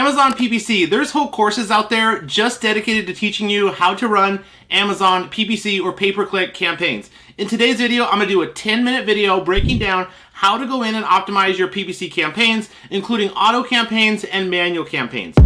Amazon PPC. There's whole courses out there just dedicated to teaching you how to run Amazon PPC or pay-per-click campaigns. In today's video, I'm going to do a 10-minute video breaking down how to go in and optimize your PPC campaigns, including auto campaigns and manual campaigns.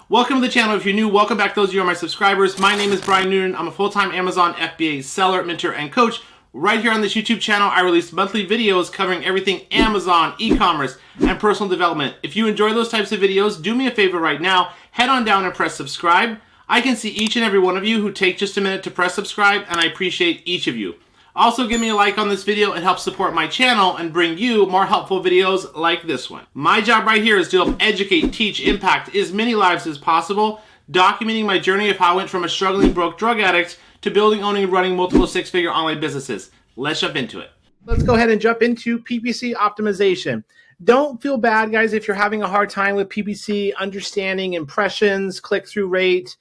Welcome to the channel. If you're new, welcome back. Those of you who are my subscribers. My name is Brian Noonan. I'm a full-time Amazon FBA seller, mentor, and coach. Right here on this YouTube channel, I release monthly videos covering everything Amazon, e-commerce, and personal development. If you enjoy those types of videos, do me a favor right now. Head on down and press subscribe. I can see each and every one of you who take just a minute to press subscribe, and I appreciate each of you. Also, give me a like on this video. It helps support my channel and bring you more helpful videos like this one. My job right here is to help educate, teach, impact as many lives as possible, documenting my journey of how I went from a struggling broke drug addict to building, owning, and running multiple six-figure online businesses. Let's jump into it. Let's go ahead and jump into PPC optimization. Don't feel bad, guys, if you're having a hard time with PPC, understanding impressions, click-through rate,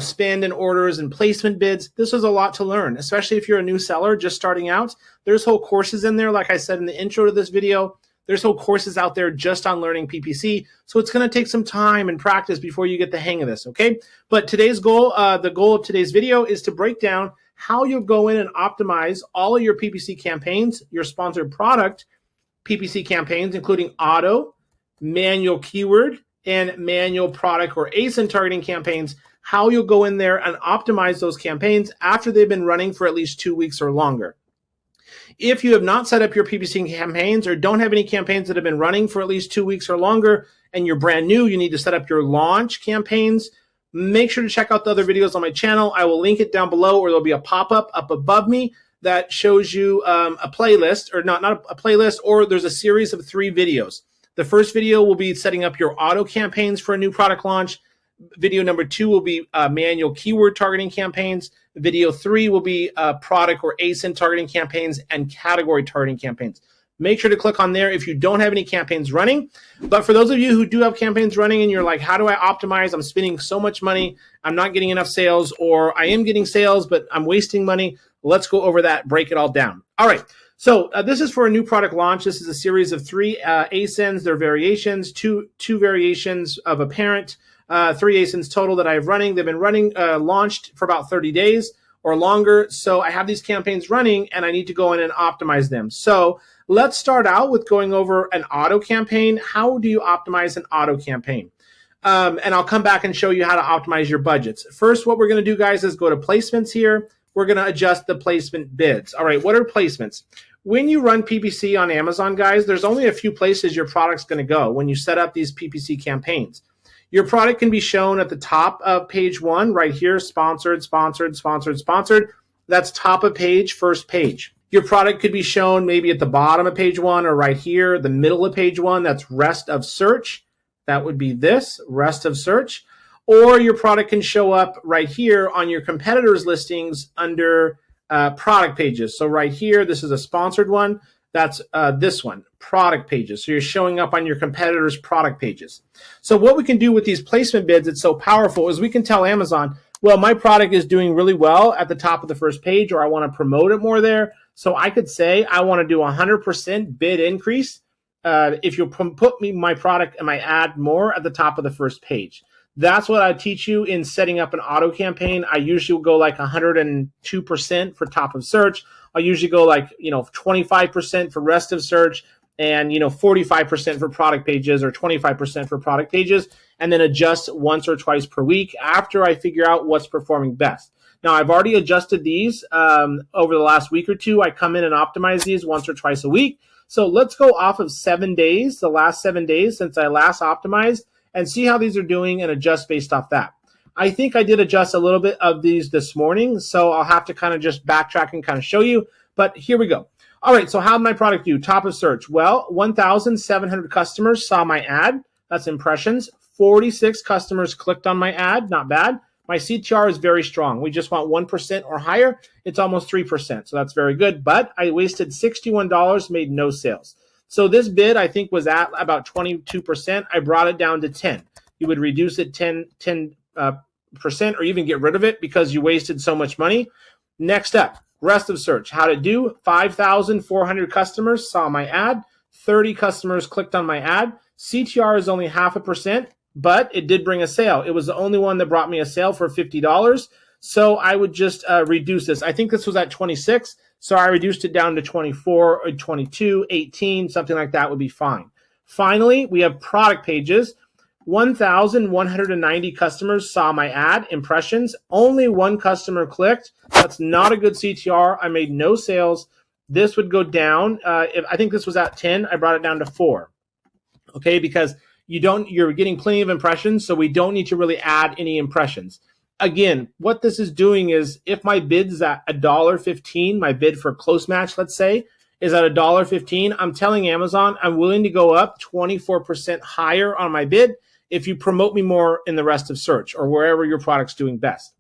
spend and orders and placement bids. This is a lot to learn, especially if you're a new seller just starting out. There's whole courses in there. Like I said in the intro to this video, there's whole courses out there just on learning PPC. So it's going to take some time and practice before you get the hang of this, okay? But today's goal, the goal of today's video is to break down how you'll go in and optimize all of your PPC campaigns, your sponsored product PPC campaigns, including auto, manual keyword, and manual product or ASIN targeting campaigns, how you'll go in there and optimize those campaigns after they've been running for at least 2 weeks or longer. If you have not set up your PPC campaigns or don't have any campaigns that have been running for at least 2 weeks or longer and you're brand new, you need to set up your launch campaigns. Make sure to check out the other videos on my channel. I will link it down below, or there'll be a pop-up up above me that shows you a playlist, or not a playlist, or there's a series of 3 videos. The first video will be setting up your auto campaigns for a new product launch. Video number 2 will be manual keyword targeting campaigns. Video 3 will be product or ASIN targeting campaigns and category targeting campaigns. Make sure to click on there if you don't have any campaigns running. But for those of you who do have campaigns running and you're like, how do I optimize? I'm spending so much money. I'm not getting enough sales, or I am getting sales, but I'm wasting money. Let's go over that, break it all down. All right. So this is for a new product launch. This is a series of 3 ASINs. They're variations, two variations of a parent. 3 ASINs total that I have running. They've been running, launched for about 30 days or longer. So I have these campaigns running and I need to go in and optimize them. So let's start out with going over an auto campaign. How do you optimize an auto campaign? And I'll come back and show you how to optimize your budgets. First, what we're going to do, guys, is go to placements here. We're going to adjust the placement bids. All right, what are placements? When you run PPC on Amazon, guys, there's only a few places your product's going to go when you set up these PPC campaigns. Your product can be shown at the top of page 1 right here, sponsored, sponsored, sponsored, sponsored. That's top of page, first page. Your product could be shown maybe at the bottom of page 1 or right here, the middle of page 1. That's rest of search. That would be this, rest of search. Or your product can show up right here on your competitors' listings under product pages. So right here, this is a sponsored one. That's this one, product pages. So you're showing up on your competitors' product pages. So what we can do with these placement bids, it's so powerful, is we can tell Amazon, well, my product is doing really well at the top of the first page, or I want to promote it more there. So I could say I want to do 100% bid increase if you put my product and my ad more at the top of the first page. That's what I teach you in setting up an auto campaign. I usually will go like 102% for top of search. I'll usually go like, 25% for rest of search and, 45% for product pages or 25% for product pages, and then adjust once or twice per week after I figure out what's performing best. Now, I've already adjusted these over the last week or 2. I come in and optimize these once or twice a week. So let's go off of 7 days, the last 7 days since I last optimized, and see how these are doing and adjust based off that. I think I did adjust a little bit of these this morning, so I'll have to kind of just backtrack and kind of show you, but here we go. All right, so how did my product do? Top of search. Well, 1,700 customers saw my ad. That's impressions. 46 customers clicked on my ad. Not bad. My CTR is very strong. We just want 1% or higher. It's almost 3%, so that's very good, but I wasted $61, made no sales. So this bid, I think, was at about 22%. I brought it down to 10. You would reduce it 10% or even get rid of it because you wasted so much money. Next up, rest of search. How to do. 5,400 customers saw my ad. 30 customers clicked on my ad. CTR is only 0.5%, but it did bring a sale. It was the only one that brought me a sale for $50. So I would just reduce this. I think this was at 26, so I reduced it down to 24 or 22, 18, something like that would be fine. Finally, we have product pages. 1,190 customers saw my ad, impressions. Only one customer clicked. That's not a good CTR. I made no sales. This would go down. I think this was at 10. I brought it down to 4. Okay, because you're getting plenty of impressions, so we don't need to really add any impressions. Again, what this is doing is if my bid is at $1.15, my bid for close match, let's say, is at $1.15, I'm telling Amazon I'm willing to go up 24% higher on my bid if you promote me more in the rest of search or wherever your product's doing best.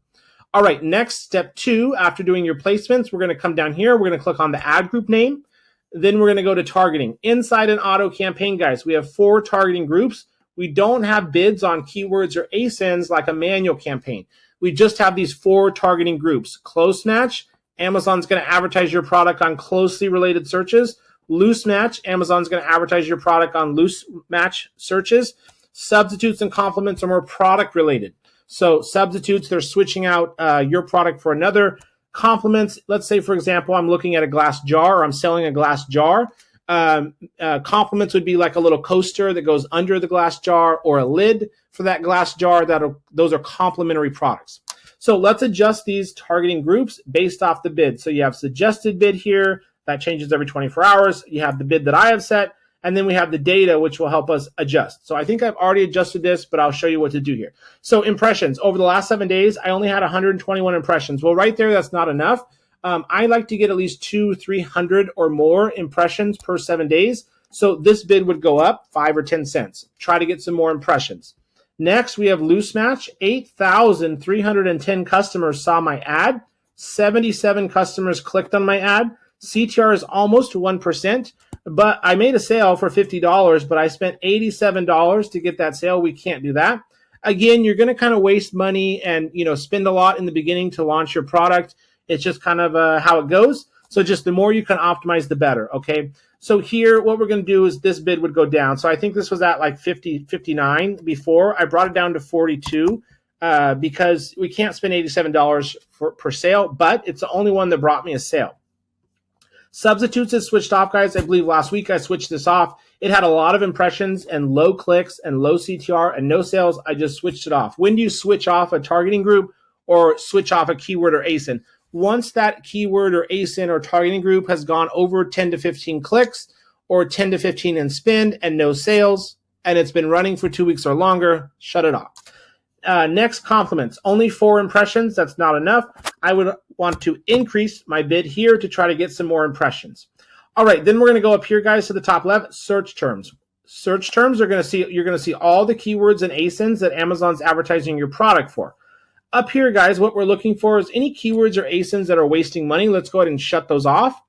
All right, next, step 2, after doing your placements, we're going to come down here. We're going to click on the ad group name. Then we're going to go to targeting. Inside an auto campaign, guys, we have 4 targeting groups. We don't have bids on keywords or ASINs like a manual campaign. We just have these 4 targeting groups. Close match, Amazon's going to advertise your product on closely related searches. Loose match, Amazon's going to advertise your product on loose match searches. Substitutes and complements are more product related. So substitutes, they're switching out your product for another. Complements, let's say, for example, I'm looking at a glass jar or I'm selling a glass jar. Complements would be like a little coaster that goes under the glass jar or a lid for that glass jar. Those are complementary products. So let's adjust these targeting groups based off the bid. So you have suggested bid here. That changes every 24 hours. You have the bid that I have set. And then we have the data, which will help us adjust. So I think I've already adjusted this, but I'll show you what to do here. So impressions. Over the last 7 days, I only had 121 impressions. Well, right there, that's not enough. I like to get at least 200-300 or more impressions per 7 days. So this bid would go up 5 or 10 cents. Try to get some more impressions. Next, we have loose match. 8,310 customers saw my ad. 77 customers clicked on my ad. CTR is almost 1%, but I made a sale for $50, but I spent $87 to get that sale. We can't do that. Again, you're going to kind of waste money and spend a lot in the beginning to launch your product. It's just kind of how it goes. So just the more you can optimize, the better. Okay. So here, what we're going to do is this bid would go down. So I think this was at like 50, 59 before. I brought it down to 42 because we can't spend $87 per sale, but it's the only one that brought me a sale. Substitutes is switched off, guys. I believe last week I switched this off. It had a lot of impressions and low clicks and low CTR and no sales. I just switched it off. When do you switch off a targeting group or switch off a keyword or ASIN? Once that keyword or ASIN or targeting group has gone over 10 to 15 clicks or 10 to 15 in spend and no sales, and it's been running for 2 weeks or longer, shut it off. Next, compliments. Only 4 impressions. That's not enough. I would want to increase my bid here to try to get some more impressions. All right, then we're going to go up here, guys, to the top left. Search terms. Search terms are going to see. You're going to see all the keywords and ASINs that Amazon's advertising your product for. Up here, guys, what we're looking for is any keywords or ASINs that are wasting money. Let's go ahead and shut those off.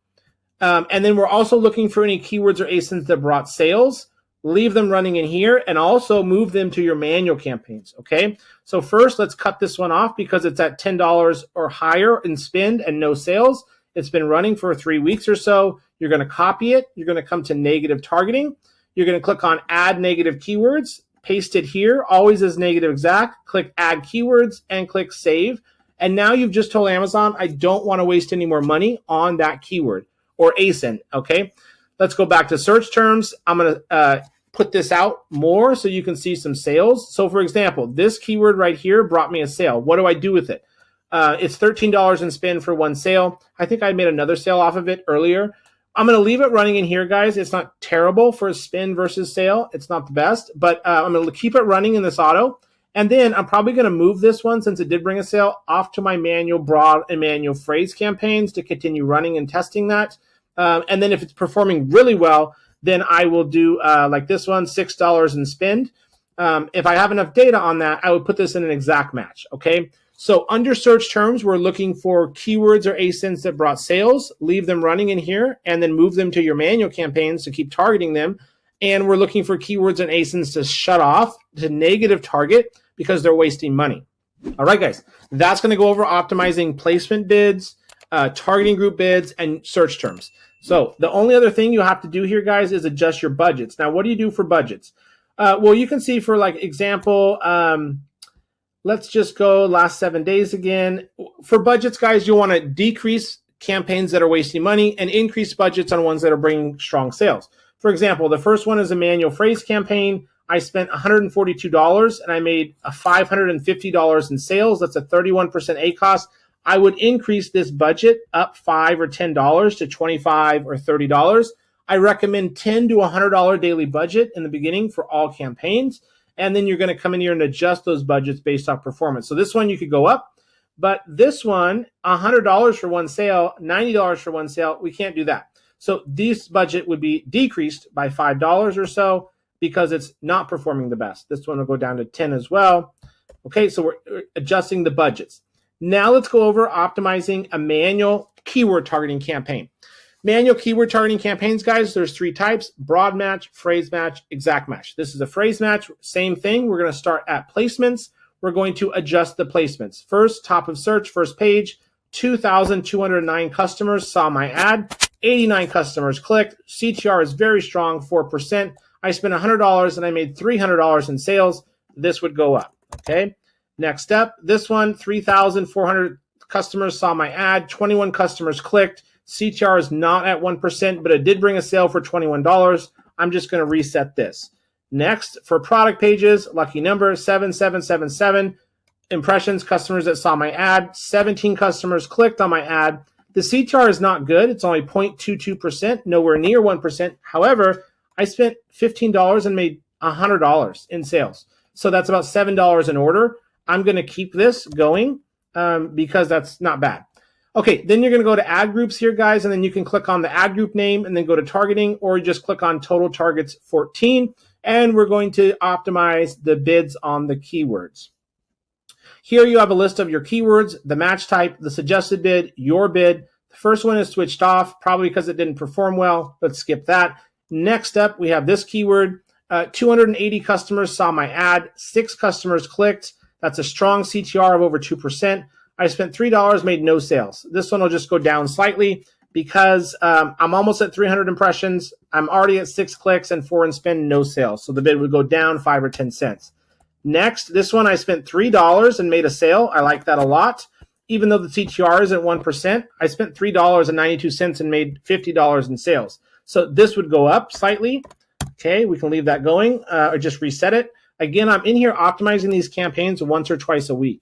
And then we're also looking for any keywords or ASINs that brought sales. Leave them running in here and also move them to your manual campaigns, okay? So first, let's cut this one off because it's at $10 or higher in spend and no sales. It's been running for 3 weeks or so. You're going to copy it. You're going to come to negative targeting. You're going to click on add negative keywords, paste it here, always as negative exact, click add keywords and click save. And now you've just told Amazon, I don't want to waste any more money on that keyword or ASIN, okay? Let's go back to search terms. I'm going to put this out more so you can see some sales. So for example, this keyword right here brought me a sale. What do I do with it? It's $13 in spend for 1 sale. I think I made another sale off of it earlier. I'm going to leave it running in here, guys. It's not terrible for a spend versus sale. It's not the best, but I'm going to keep it running in this auto. And then I'm probably going to move this one, since it did bring a sale, off to my manual broad and manual phrase campaigns to continue running and testing that. And then if it's performing really well, then I will do like this one, $6 in spend. If I have enough data on that, I would put this in an exact match, okay? So under search terms, we're looking for keywords or ASINs that brought sales, leave them running in here, and then move them to your manual campaigns to keep targeting them. And we're looking for keywords and ASINs to shut off to negative target because they're wasting money. All right, guys, that's going to go over optimizing placement bids, targeting group bids, and search terms. So the only other thing you have to do here, guys, is adjust your budgets. Now, what do you do for budgets? Well, you can see for like example, let's just go last 7 days again. For budgets, guys, you want to decrease campaigns that are wasting money and increase budgets on ones that are bringing strong sales. For example, the first one is a manual phrase campaign. I spent $142 and I made $550 in sales. That's a 31% ACoS. I would increase this budget up $5 or $10 to $25 or $30. I recommend $10 to $100 daily budget in the beginning for all campaigns. And then you're going to come in here and adjust those budgets based off performance. So this one you could go up, but this one, $100 for one sale, $90 for one sale, we can't do that. So this budget would be decreased by $5 or so because it's not performing the best. This one will go down to 10 as well. Okay, so we're adjusting the budgets. Now let's go over optimizing a manual keyword targeting campaign. Manual keyword targeting campaigns, guys, there's 3 types: broad match, phrase match, exact match. This is a phrase match, same thing. We're going to start at placements. We're going to adjust the placements. First, top of search, first page, 2,209 customers saw my ad, 89 customers clicked. CTR is very strong, 4%. I spent $100 and I made $300 in sales. This would go up, okay? Next up, this one, 3,400 customers saw my ad, 21 customers clicked. CTR is not at 1%, but it did bring a sale for $21. I'm just going to reset this. Next, for product pages, lucky number 7777. Impressions, customers that saw my ad, 17 customers clicked on my ad. The CTR is not good. It's only 0.22%, nowhere near 1%. However, I spent $15 and made $100 in sales. So that's about $7 an order. I'm going to keep this going because that's not bad. Okay, then you're going to go to ad groups here, guys, and then you can click on the ad group name and then go to targeting, or just click on total targets 14, and we're going to optimize the bids on the keywords. Here you have a list of your keywords, the match type, the suggested bid, your bid. The first one is switched off, probably because it didn't perform well. Let's skip that. Next up, we have this keyword. 280 customers saw my ad, 6 customers clicked. That's a strong CTR of over 2%. I spent $3, made no sales. This one will just go down slightly because I'm almost at 300 impressions. I'm already at 6 clicks and 4 in spend, no sales. So the bid would go down 5 or 10 cents. Next, this one I spent $3 and made a sale. I like that a lot. Even though the CTR is at 1%, I spent $3.92 and made $50 in sales. So this would go up slightly. Okay, we can leave that going or just reset it. Again, I'm in here optimizing these campaigns once or twice a week.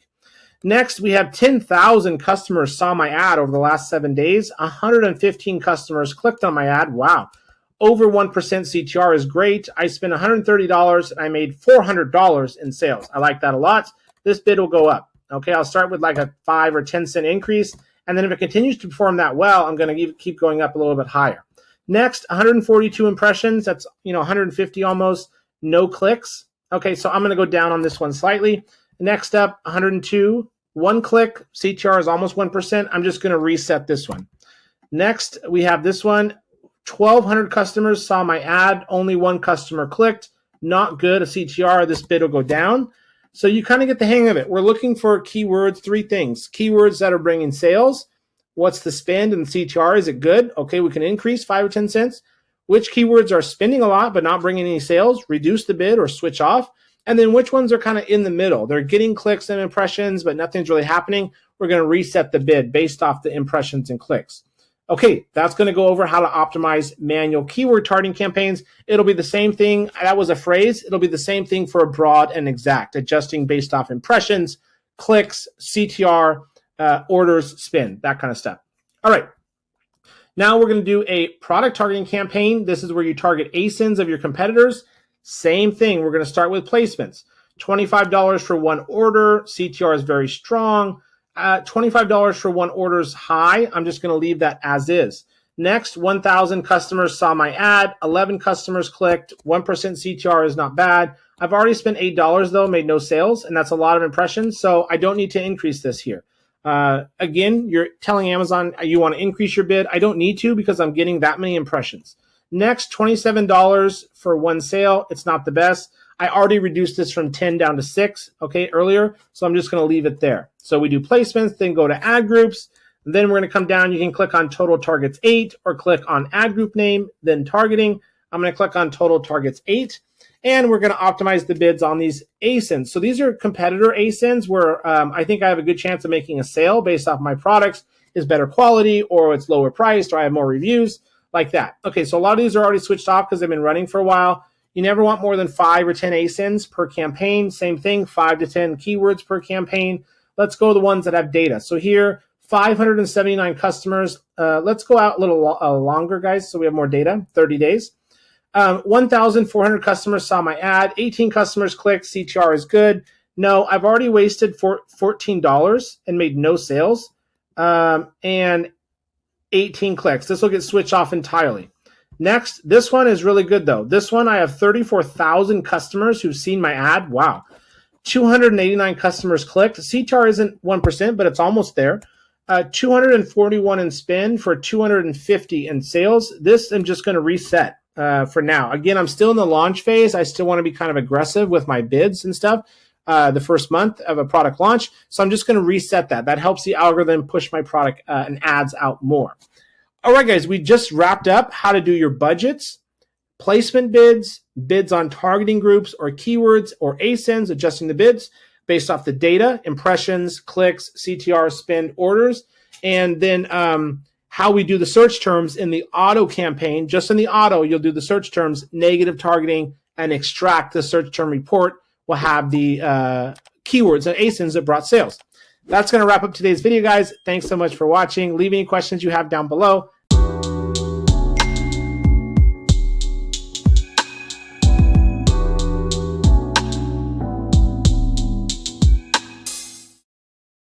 Next, we have 10,000 customers saw my ad over the last 7 days. 115 customers clicked on my ad. Wow. Over 1% CTR is great. I spent $130 and I made $400 in sales. I like that a lot. This bid will go up. Okay, I'll start with like a 5 or 10 cent increase. And then if it continues to perform that well, I'm going to keep going up a little bit higher. Next, 142 impressions. That's 150 almost. No clicks. Okay, so I'm going to go down on this one slightly. Next up, 102, 1 click. CTR is almost 1%. I'm just going to reset this one. Next, we have this one. 1,200 customers saw my ad. Only 1 customer clicked. Not good. A CTR, this bid will go down. So you kind of get the hang of it. We're looking for keywords, 3 things. Keywords that are bringing sales. What's the spend and CTR? Is it good? Okay, we can increase 5 or 10 cents. Which keywords are spending a lot but not bringing any sales? Reduce the bid or switch off. And then which ones are kind of in the middle? They're getting clicks and impressions, but nothing's really happening. We're going to reset the bid based off the impressions and clicks. Okay, that's going to go over how to optimize manual keyword targeting campaigns. It'll be the same thing. That was a phrase. It'll be the same thing for a broad and exact, adjusting based off impressions, clicks, CTR, orders, spend, that kind of stuff. All right. Now we're going to do a product targeting campaign. This is where you target ASINs of your competitors. Same thing. We're going to start with placements. $25 for 1 order. CTR is very strong. $25 for 1 order is high. I'm just going to leave that as is. Next, 1,000 customers saw my ad. 11 customers clicked. 1% CTR is not bad. I've already spent $8 though, made no sales, and that's a lot of impressions. So I don't need to increase this here. Again, you're telling Amazon you want to increase your bid. I don't need to because I'm getting that many impressions. Next, $27 for 1 sale. It's not the best. I already reduced this from 10 down to 6, okay, earlier. So I'm just going to leave it there. So we do placements, then go to ad groups. Then we're going to come down. You can click on total targets 8 or click on ad group name, then targeting. I'm going to click on total targets 8. And we're going to optimize the bids on these ASINs. So these are competitor ASINs where I think I have a good chance of making a sale based off my products is better quality or it's lower priced or I have more reviews like that. Okay, so a lot of these are already switched off because they've been running for a while. You never want more than 5 or 10 ASINs per campaign. Same thing, 5 to 10 keywords per campaign. Let's go to the ones that have data. So here, 579 customers. Let's go out a little longer, guys, so we have more data, 30 days. 1,400 customers saw my ad. 18 customers clicked. CTR is good. No, I've already wasted $14 and made no sales. And 18 clicks. This will get switched off entirely. Next, this one is really good, though. This one, I have 34,000 customers who've seen my ad. Wow. 289 customers clicked. CTR isn't 1%, but it's almost there. 241 in spend for 250 in sales. This I'm just going to reset for now. Again, I'm still in the launch phase. I still want to be kind of aggressive with my bids and stuff the first month of a product launch. So I'm just going to reset that. That helps the algorithm push my product and ads out more. All right, guys, we just wrapped up how to do your budgets, placement bids, bids on targeting groups or keywords or ASINs, adjusting the bids based off the data, impressions, clicks, CTR, spend, orders, and then how we do the search terms in the auto campaign. Just in the auto, you'll do the search terms, negative targeting, and extract the search term report will have the keywords and ASINs that brought sales. That's going to wrap up today's video, guys. Thanks so much for watching. Leave any questions you have down below.